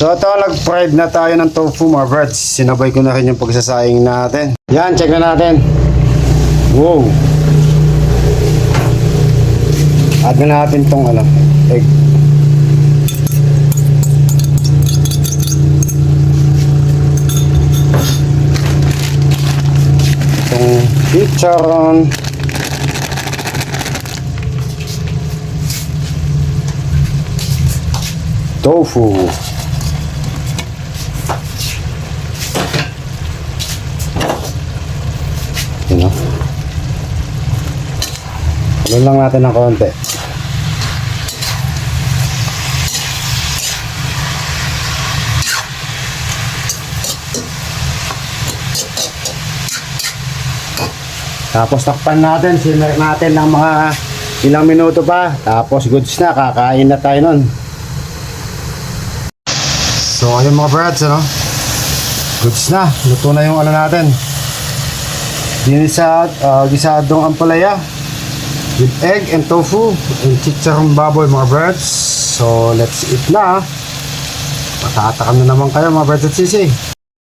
So ito, nag-fried na tayo ng tofu mga birds. Sinabay ko na rin yung pagsasaing natin. Yan, check na natin. Wow. Add na natin tong egg. Itong chicharon. Tofu. Yun o. Ano lang natin ng konti. Tapos takpan natin, sinare natin ng mga ilang minuto pa. Tapos goods na, kakain na tayo nun. So ayun mga birds, goods na, luto na yung natin. Gisadong ampalaya with egg and tofu and chicharong baboy mga birds. So let's eat na. Matatakam na naman kayo mga birds at sisi.